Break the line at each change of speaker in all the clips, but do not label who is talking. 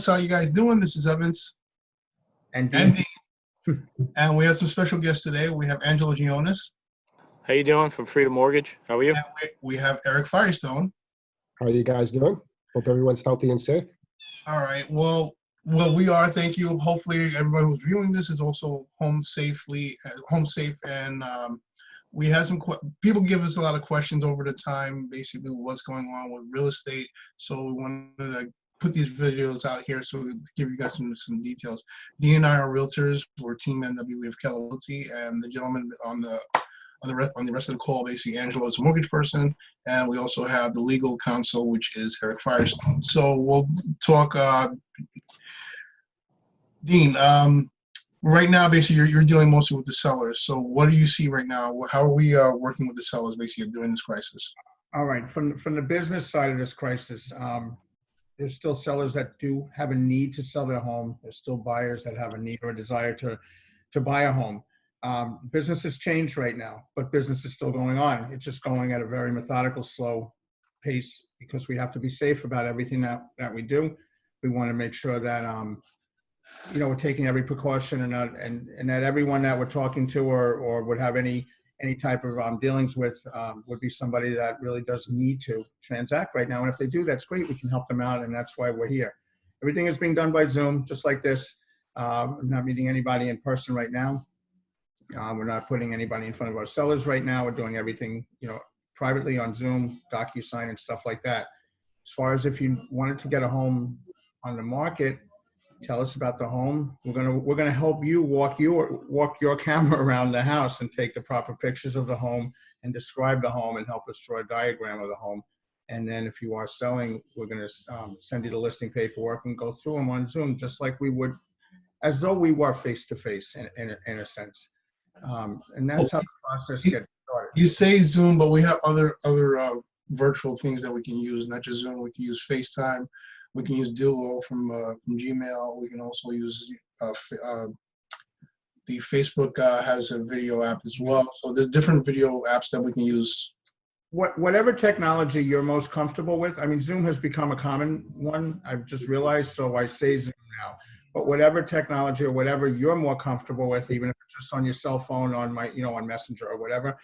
folks. How you guys doing? This is Evantz
And
and
Dean.
Dean. And we have some special guests today. We have Angelo Gionis.
How you doing from Freedom Mortgage? How are you?
And we have Eric Firestone.
How are you guys doing? Hope everyone's healthy and safe.
All right. Well, we are. Thank you. Hopefully, everybody who's viewing this is also home safe. And we had some people give us a lot of questions over the time, basically what's going on with real estate. So we wanted to put these videos out here so we give you guys some details. Dean and I are realtors. We're Team N.W.E. We have Keller Realty, and the gentleman on the rest of the call, basically Angelo is a mortgage person, and we also have the legal counsel, which is Eric Firestone. So we'll talk. Dean, right now, basically, you're dealing mostly with the sellers. So what do you see right now? How are we working with the sellers, basically, during this crisis?
All right, from the business side of this crisis, there's still sellers that do have a need to sell their home. There's still buyers that have a need or a desire to buy a home. Business has changed right now, but business is still going on. It's just going at a very methodical, slow pace because we have to be safe about everything that we do. We want to make sure that we're taking every precaution and that everyone that we're talking to or would have any type of dealings with would be somebody that really does need to transact right now. And if they do, that's great. We can help them out, and that's why we're here. Everything is being done by Zoom, just like this. I'm not meeting anybody in person right now. We're not putting anybody in front of our sellers right now. We're doing everything, privately on Zoom, DocuSign, and stuff like that. As far as if you wanted to get a home on the market, tell us about the home. We're gonna help you walk your camera around the house and take the proper pictures of the home and describe the home and help us draw a diagram of the home. And then if you are selling, we're gonna send you the listing paperwork and go through them on Zoom, just like we would, as though we were face to face in a sense. And that's how the process gets started.
You say Zoom, but we have other virtual things that we can use, not just Zoom. We can use FaceTime. We can use Duo from Gmail. We can also use the Facebook has a video app as well. So there's different video apps that we can use.
Whatever technology you're most comfortable with. I mean, Zoom has become a common one. I've just realized, so I say Zoom now. But whatever technology or whatever you're more comfortable with, even if it's just on your cell phone, on on Messenger or whatever,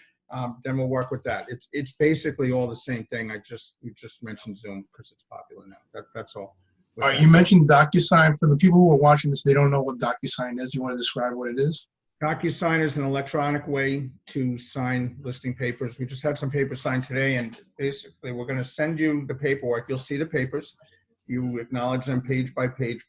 then we'll work with that. It's basically all the same thing. You just mentioned Zoom because it's popular now. That's all.
All right, you mentioned DocuSign. For the people who are watching this, they don't know what DocuSign is. You want to describe what it is?
DocuSign is an electronic way to sign listing papers. We just had some papers signed today, and basically we're going to send you the paperwork. You'll see the papers. You acknowledge them page by page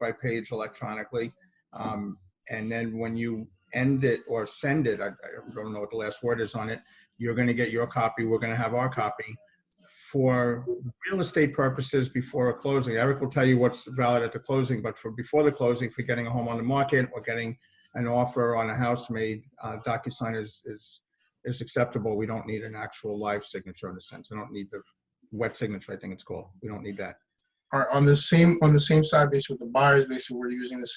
electronically. And then when you end it or send it, I don't know what the last word is on it, you're going to get your copy. We're going to have our copy. For real estate purposes before a closing, Eric will tell you what's valid at the closing, but for before the closing, for getting a home on the market or getting an offer on a house made, DocuSign is acceptable. We don't need an actual live signature in a sense. I don't need the wet signature, I think it's called. We don't need that.
On the same side, basically with the buyers, basically we're using the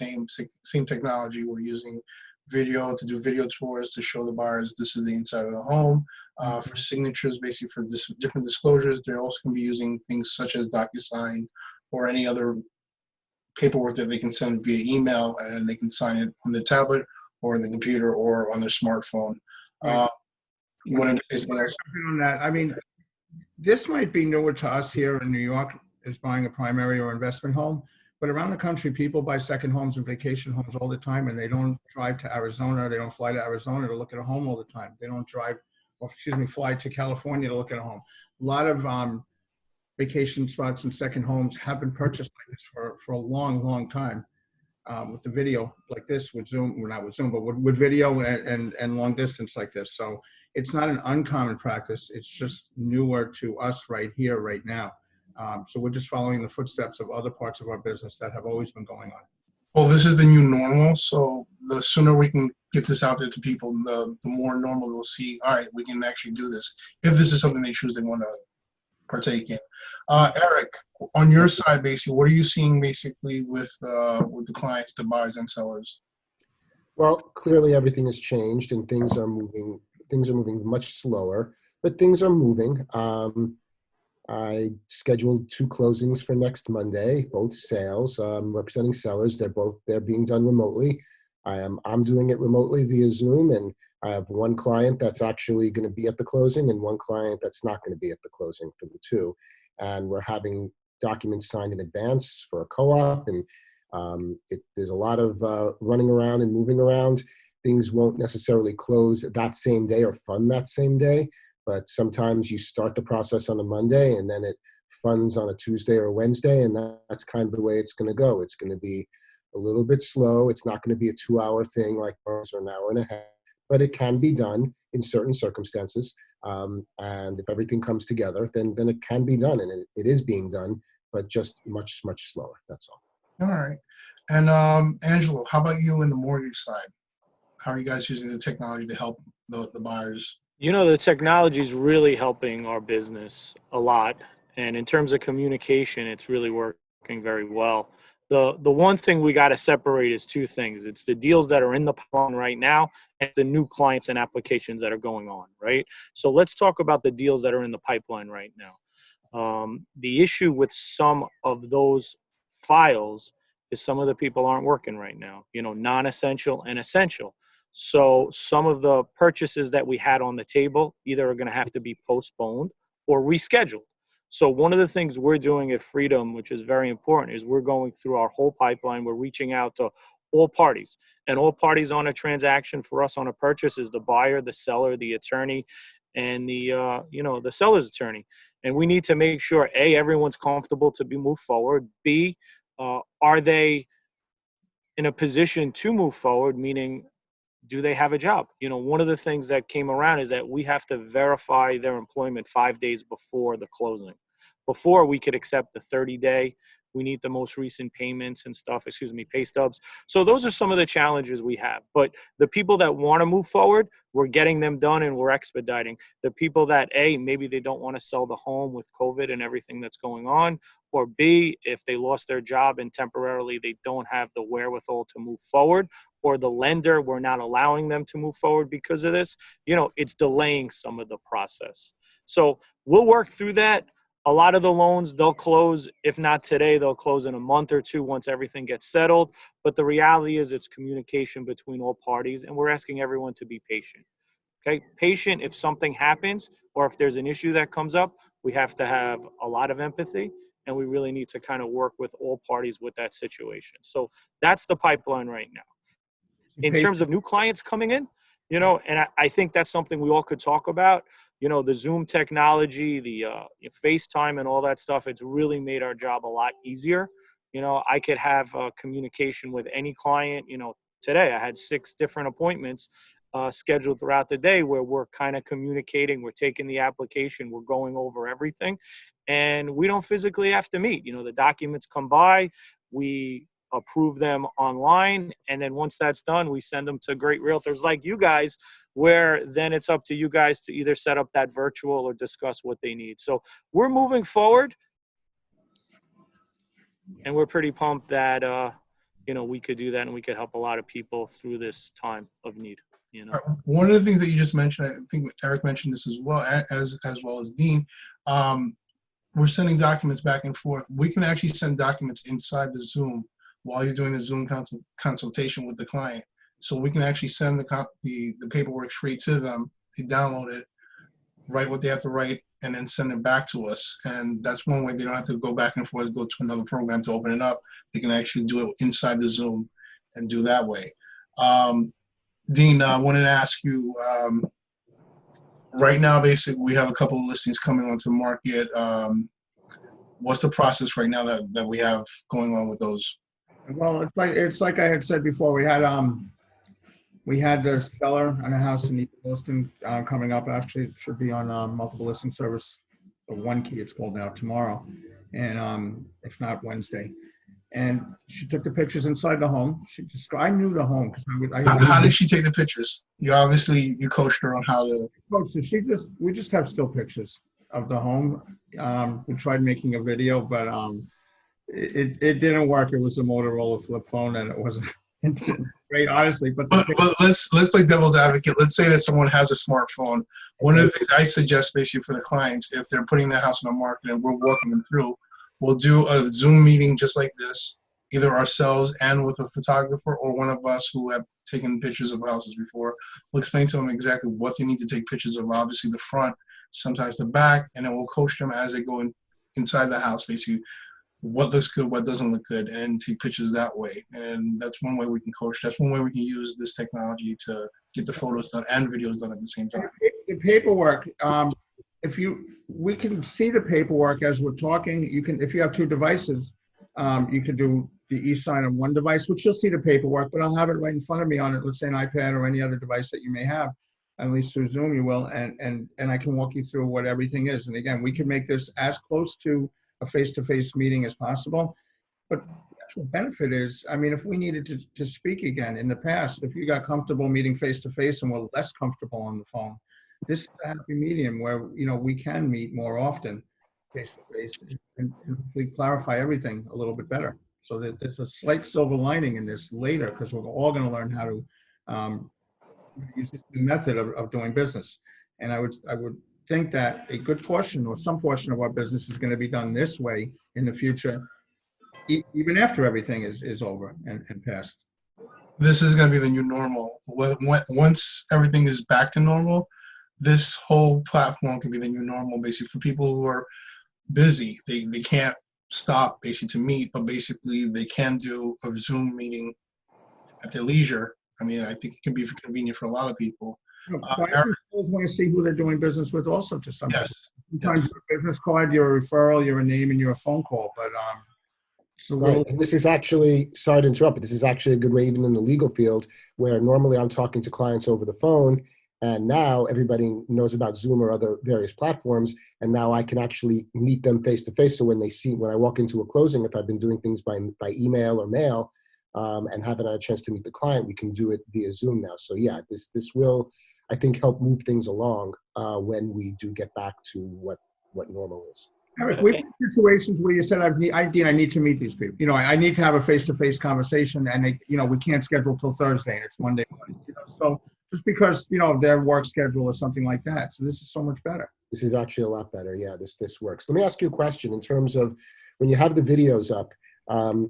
same technology. We're using video to do video tours to show the buyers this is the inside of the home. For signatures, basically for different disclosures, they're also going to be using things such as DocuSign or any other paperwork that they can send via email, and they can sign it on the tablet or in the computer or on their smartphone. You want to say something else?
On that, I mean, this might be newer to us here in New York, is buying a primary or investment home, but around the country, people buy second homes and vacation homes all the time, and they don't drive to Arizona. They don't fly to Arizona to look at a home all the time. They don't fly to California to look at a home. A lot of vacation spots and second homes have been purchased like this for a long time. With the video like this, with Zoom, well, not with Zoom, but with video and long distance like this. So it's not an uncommon practice. It's just newer to us right here, right now. So we're just following the footsteps of other parts of our business that have always been going on.
Well, this is the new normal, so the sooner we can get this out there to people, the more normal they'll see, all right, we can actually do this, if this is something they choose they want to partake in. Eric, on your side, basically, what are you seeing basically with the clients, the buyers and sellers?
Well, clearly everything has changed and things are moving much slower, but things are moving. I scheduled 2 closings for next Monday, both sales. Representing sellers. They're being done remotely. I'm doing it remotely via Zoom, and I have one client that's actually going to be at the closing and one client that's not going to be at the closing for the two. And we're having documents signed in advance for a co-op, and there's a lot of running around and moving around. Things won't necessarily close that same day or fund that same day, but sometimes you start the process on a Monday and then it funds on a Tuesday or a Wednesday, and that's kind of the way it's going to go. It's going to be a little bit slow. It's not going to be a 2-hour thing like ours or an hour and a half, but it can be done in certain circumstances. And if everything comes together, then it can be done, and it is being done, but just much, much slower. That's all.
All right. And Angelo, how about you in the mortgage side? How are you guys using the technology to help the buyers?
You know, the technology is really helping our business a lot. And in terms of communication, it's really working very well. The one thing we got to separate is two things. It's the deals that are in the pipeline right now and the new clients and applications that are going on, right? So let's talk about the deals that are in the pipeline right now. The issue with some of those files is some of the people aren't working right now, you know, non-essential and essential. So some of the purchases that we had on the table either are going to have to be postponed or rescheduled. So one of the things we're doing at Freedom, which is very important, is we're going through our whole pipeline. We're reaching out to all parties, and all parties on a transaction for us on a purchase is the buyer, the seller, the attorney, and the seller's attorney. And we need to make sure, A, everyone's comfortable to be moved forward. B, are they in a position to move forward, meaning do they have a job? You know, one of the things that came around is that we have to verify their employment 5 days before the closing. Before we could accept the 30-day, we need the most recent payments and stuff, pay stubs. So those are some of the challenges we have. But the people that want to move forward, we're getting them done and we're expediting. The people that, A, maybe they don't want to sell the home with COVID and everything that's going on, or B, if they lost their job and temporarily they don't have the wherewithal to move forward, or the lender, we're not allowing them to move forward because of this, you know, it's delaying some of the process. So we'll work through that. A lot of the loans, they'll close, if not today, they'll close in a month or two once everything gets settled. But the reality is it's communication between all parties, and we're asking everyone to be patient. Okay, patient if something happens or if there's an issue that comes up, we have to have a lot of empathy, and we really need to kind of work with all parties with that situation. So that's the pipeline right now. In terms of new clients coming in, you know, and I think that's something we all could talk about. You know, the Zoom technology, the FaceTime and all that stuff, it's really made our job a lot easier. You know, I could have communication with any client. You know, today I had 6 different appointments scheduled throughout the day where we're kind of communicating, we're taking the application, we're going over everything, and we don't physically have to meet. You know, the documents come by, we approve them online, and then once that's done, we send them to great realtors like you guys, where then it's up to you guys to either set up that virtual or discuss what they need. So we're moving forward, and we're pretty pumped that we could do that and we could help a lot of people through this time of need. You know,
one of the things that you just mentioned, I think Eric mentioned this as well, as well as Dean. We're sending documents back and forth. We can actually send documents inside the Zoom while you're doing the Zoom consultation with the client. So we can actually send the paperwork straight to them. They download it, write what they have to write, and then send it back to us. And that's one way they don't have to go back and forth, go to another program to open it up. They can actually do it inside the Zoom and do that way. Dean, I wanted to ask you, right now, basically, we have a couple of listings coming onto the market. What's the process right now that we have going on with those?
Well, it's like I had said before. We had the seller on a house in East Boston coming up. Actually, it should be on multiple listing service. The One Key, it's called now, tomorrow, and if not Wednesday. And she took the pictures inside the home. I knew the home because
How did she take the pictures? You coached her on how to.
So we just have still pictures of the home. We tried making a video, but it didn't work. It was a Motorola flip phone, and it wasn't great, honestly. But
But let's play devil's advocate. Let's say that someone has a smartphone. One of the things I suggest basically for the clients, if they're putting their house on the market and we're walking them through, we'll do a Zoom meeting just like this, either ourselves and with a photographer or one of us who have taken pictures of houses before. We'll explain to them exactly what they need to take pictures of, obviously the front, sometimes the back, and then we'll coach them as they go inside the house, basically what looks good, what doesn't look good, and take pictures that way. And that's one way we can coach. That's one way we can use this technology to get the photos done and videos done at the same time.
The paperwork, we can see the paperwork as we're talking. You can, if you have two devices, you can do the e-sign on one device, which you'll see the paperwork, but I'll have it right in front of me on it. Let's say an iPad or any other device that you may have, at least through Zoom you will, and I can walk you through what everything is. And again, we can make this as close to a face-to-face meeting as possible. But the actual benefit is, I mean, if we needed to speak again in the past, if you got comfortable meeting face-to-face and were less comfortable on the phone, this is a happy medium where, you know, we can meet more often face-to-face and hopefully clarify everything a little bit better. So that there's a slight silver lining in this later, because we're all going to learn how to use this new method of doing business. And I would think that a good portion or some portion of our business is going to be done this way in the future, even after everything is over and passed.
This is going to be the new normal. Once everything is back to normal, this whole platform can be the new normal, basically, for people who are busy. They can't stop, basically, to meet, but basically they can do a Zoom meeting at their leisure. I mean, I think it can be convenient for a lot of people.
Clients always want to see who they're doing business with also to some
Yes.
people. Sometimes your business card, you're a referral, you're a name, and you're a phone call, but it's a little...
Right, and this is actually, sorry to interrupt, but this is actually a good way, even in the legal field, where normally I'm talking to clients over the phone, and now everybody knows about Zoom or other various platforms, and now I can actually meet them face to face. So when I walk into a closing, if I've been doing things by email or mail, and haven't had a chance to meet the client, we can do it via Zoom now. So yeah, this will, I think, help move things along when we do get back to what normal is.
Eric, we've had situations where you said, I need to meet these people. You know, I need to have a face-to-face conversation, and we can't schedule till Thursday, and it's Monday morning. You know, so just because their work schedule or something like that. So this is so much better.
This is actually a lot better. Yeah, this works. Let me ask you a question in terms of when you have the videos up.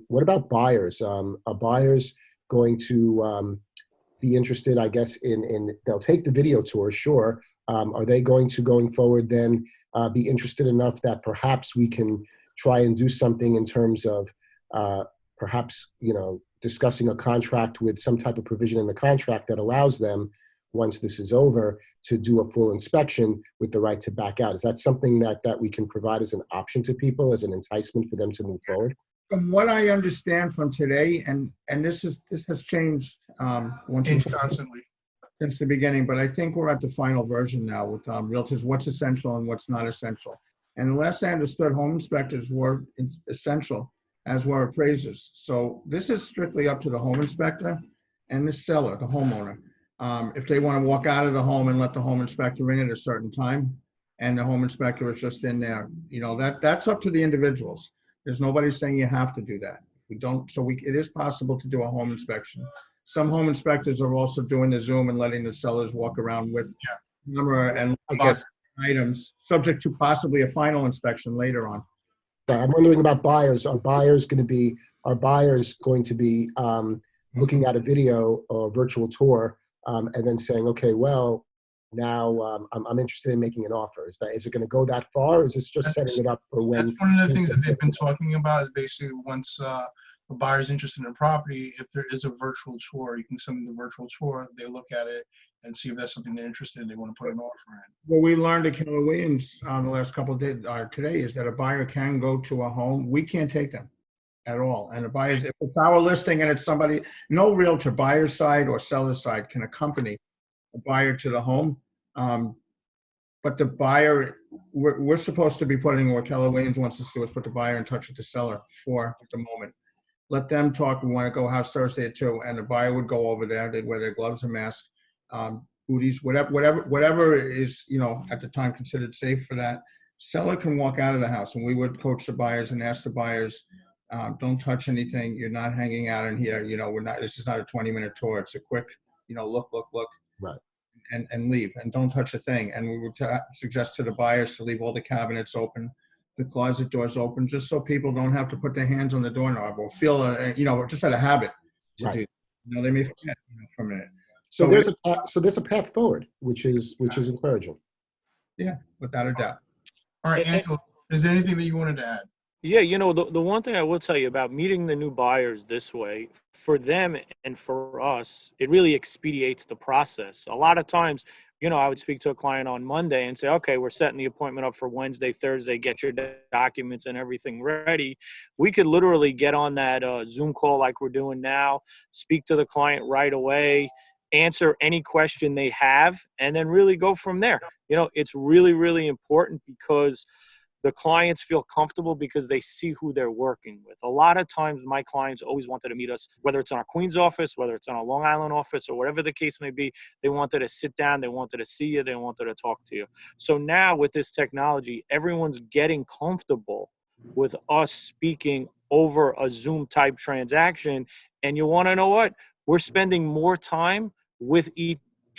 What about buyers? Are buyers going to be interested, I guess, in they'll take the video tour, sure. Are they going forward then be interested enough that perhaps we can try and do something in terms of perhaps, discussing a contract with some type of provision in the contract that allows them, once this is over, to do a full inspection with the right to back out? Is that something that we can provide as an option to people, as an enticement for them to move forward?
From what I understand from today, and this has changed
Constantly.
since the beginning, but I think we're at the final version now with realtors, what's essential and what's not essential. And the last I understood, home inspectors were essential, as were appraisers. So this is strictly up to the home inspector and the seller, the homeowner. If they want to walk out of the home and let the home inspector in at a certain time, and the home inspector is just in there, that's up to the individuals. There's nobody saying you have to do that. We don't, so it is possible to do a home inspection. Some home inspectors are also doing the Zoom and letting the sellers walk around with camera and items, subject to possibly a final inspection later on.
I'm wondering about buyers. Are buyers going to be looking at a video or virtual tour and then saying, okay, well, now I'm interested in making an offer? Is it going to go that far, or is this just setting it up for when?
That's one of the things that they've been talking about, is basically once a buyer's interested in a property, if there is a virtual tour, you can send them the virtual tour, they look at it and see if that's something they're interested in, they want to put an offer in.
What we learned at Keller Williams the last couple of days, today, is that a buyer can go to a home. We can't take them at all. And the buyers, if it's our listing and it's somebody, no realtor, buyer's side or seller's side, can accompany a buyer to the home. But the buyer, we're supposed to be putting, what Keller Williams wants us to do is put the buyer in touch with the seller for the moment. Let them talk. We want to go house Thursday at 2, and the buyer would go over there. They'd wear their gloves and mask, booties, whatever is, at the time considered safe for that. Seller can walk out of the house, and we would coach the buyers and ask the buyers Don't touch anything. You're not hanging out in here. This is not a 20-minute tour. It's a quick, look,
Right.
and leave, and don't touch a thing. And we would suggest to the buyers to leave all the cabinets open, the closet doors open, just so people don't have to put their hands on the doorknob or feel, just out of habit to
Right.
do. They may forget for a minute.
So there's a path forward, which is encouraging.
Yeah, without a doubt.
All right, Angelo, is there anything that you wanted to add?
Yeah, the one thing I will tell you about meeting the new buyers this way, for them and for us, it really expedites the process. A lot of times, I would speak to a client on Monday and say, okay, we're setting the appointment up for Wednesday, Thursday, get your documents and everything ready. We could literally get on that Zoom call like we're doing now, speak to the client right away, answer any question they have, and then really go from there. It's really, really important because the clients feel comfortable because they see who they're working with. A lot of times my clients always wanted to meet us, whether it's in our Queens office, whether it's in our Long Island office, or whatever the case may be. They wanted to sit down, they wanted to see you, they wanted to talk to you. So now with this technology, everyone's getting comfortable with us speaking over a Zoom type transaction. And you want to know what? We're spending more time with each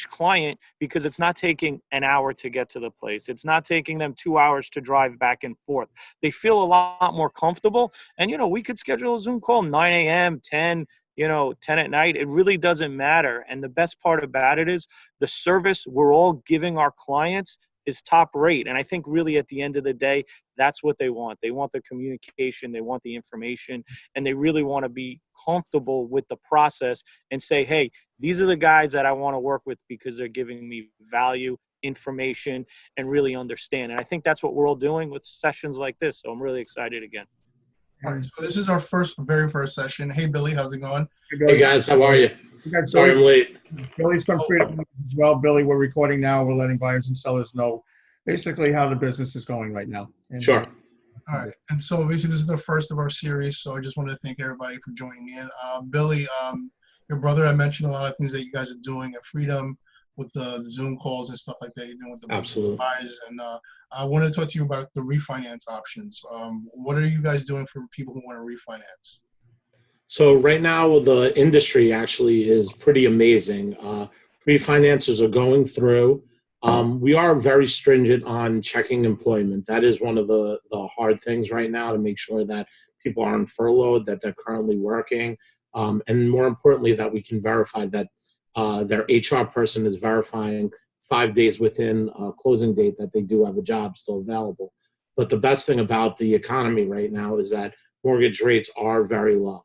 client because it's not taking an hour to get to the place. It's not taking them 2 hours to drive back and forth. They feel a lot more comfortable. And, we could schedule a Zoom call 9 a.m., 10, 10 at night. It really doesn't matter. And the best part about it is the service we're all giving our clients is top rate. And I think really at the end of the day, that's what they want. They want the communication, they want the information, and they really want to be comfortable with the process and say, hey, these are the guys that I want to work with because they're giving me value, information, and really understand. And I think that's what we're all doing with sessions like this. So I'm really excited again.
All right, so this is our very first session. Hey, Billy, how's it going?
Hey guys, how are you? Sorry I'm late.
Billy's come free as well. Billy, we're recording now. We're letting buyers and sellers know basically how the business is going right now. And
Sure.
All right, and so basically this is the first of our series, so I just wanted to thank everybody for joining in. Billy, your brother, I mentioned a lot of things that you guys are doing at Freedom with the Zoom calls and stuff like that. You're doing with the
Absolutely.
buyers, and I wanted to talk to you about the refinance options. What are you guys doing for people who want to refinance?
So right now the industry actually is pretty amazing. Refinancers are going through. We are very stringent on checking employment. That is one of the hard things right now, to make sure that people aren't furloughed, that they're currently working, and more importantly, that we can verify that their HR person is verifying 5 days within closing date that they do have a job still available. But the best thing about the economy right now is that mortgage rates are very low.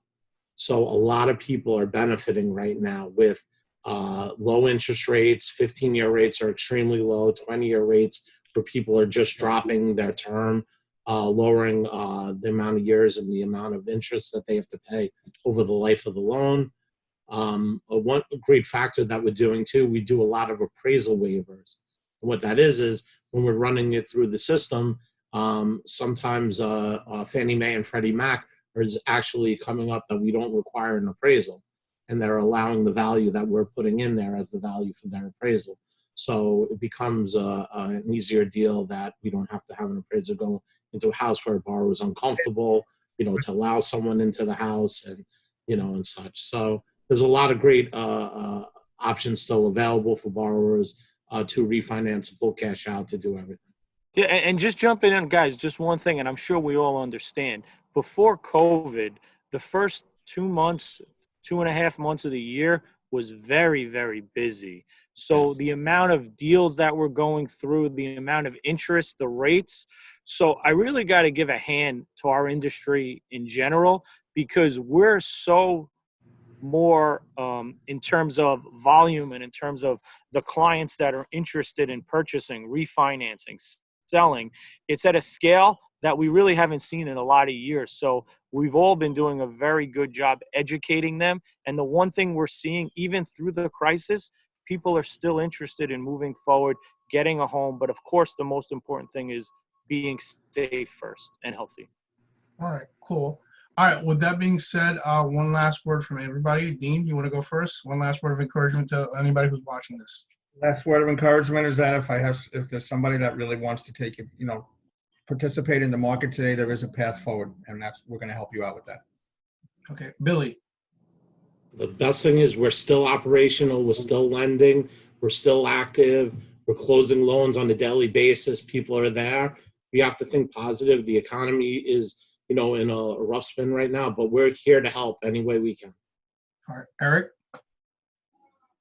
So a lot of people are benefiting right now with low interest rates. 15-year rates are extremely low. 20-year rates where people are just dropping their term, lowering the amount of years and the amount of interest that they have to pay over the life of the loan. One great factor that we're doing too, we do a lot of appraisal waivers. And what that is when we're running it through the system, sometimes Fannie Mae and Freddie Mac is actually coming up that we don't require an appraisal, and they're allowing the value that we're putting in there as the value for their appraisal. So it becomes an easier deal that we don't have to have an appraiser go into a house where a borrower is uncomfortable, to allow someone into the house and, and such. So there's a lot of great options still available for borrowers to refinance, pull cash out, to do everything.
Yeah, and just jumping in, guys, just one thing, and I'm sure we all understand. Before COVID, the first 2.5 months of the year was very, very busy. So
Yes.
the amount of deals that we're going through, the amount of interest, the rates. So I really got to give a hand to our industry in general, because we're so more in terms of volume and in terms of the clients that are interested in purchasing, refinancing, selling. It's at a scale that we really haven't seen in a lot of years. So we've all been doing a very good job educating them. And the one thing we're seeing, even through the crisis, people are still interested in moving forward, getting a home. But of course, the most important thing is being safe first and healthy.
All right, cool. All right, with that being said, one last word from everybody. Dean, you want to go first? One last word of encouragement to anybody who's watching this.
last word of encouragement is that if there's somebody that really wants to take it, participate in the market today, there is a path forward, and we're going to help you out with that.
Okay, Billy.
The best thing is we're still operational, we're still lending, we're still active, we're closing loans on a daily basis. People are there. We have to think positive. The economy is, in a rough spin right now, but we're here to help any way we can.
All right, Eric.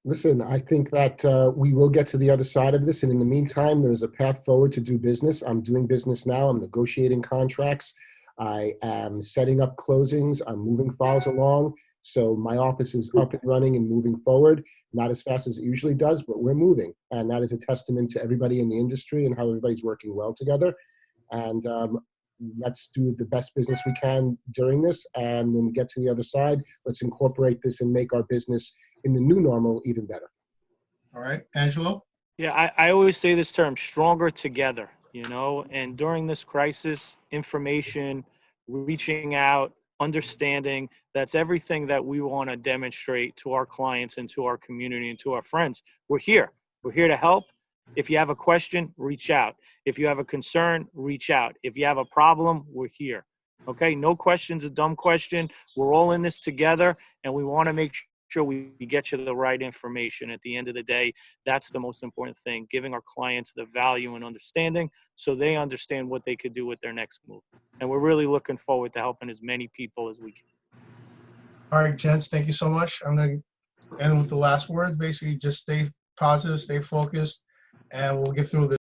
Listen, I think that we will get to the other side of this. And in the meantime, there is a path forward to do business. I'm doing business now. I'm negotiating contracts. I am setting up closings. I'm moving files along. So my office is up and running and moving forward, not as fast as it usually does, but we're moving. And that is a testament to everybody in the industry and how everybody's working well together. And let's do the best business we can during this. And when we get to the other side, let's incorporate this and make our business in the new normal even better.
All right, Angelo.
Yeah, I always say this term, stronger together, and during this crisis, information, reaching out, understanding, that's everything that we want to demonstrate to our clients and to our community and to our friends. We're here to help. If you have a question, reach out. If you have a concern, reach out. If you have a problem, we're here. Okay, no question's a dumb question. We're all in this together, and we want to make sure we get you the right information. At the end of the day, that's the most important thing, giving our clients the value and understanding so they understand what they could do with their next move. And we're really looking forward to helping as many people as we can.
All right, gents, thank you so much. I'm going to end with the last word. Basically, just stay positive, stay focused, and we'll get through this.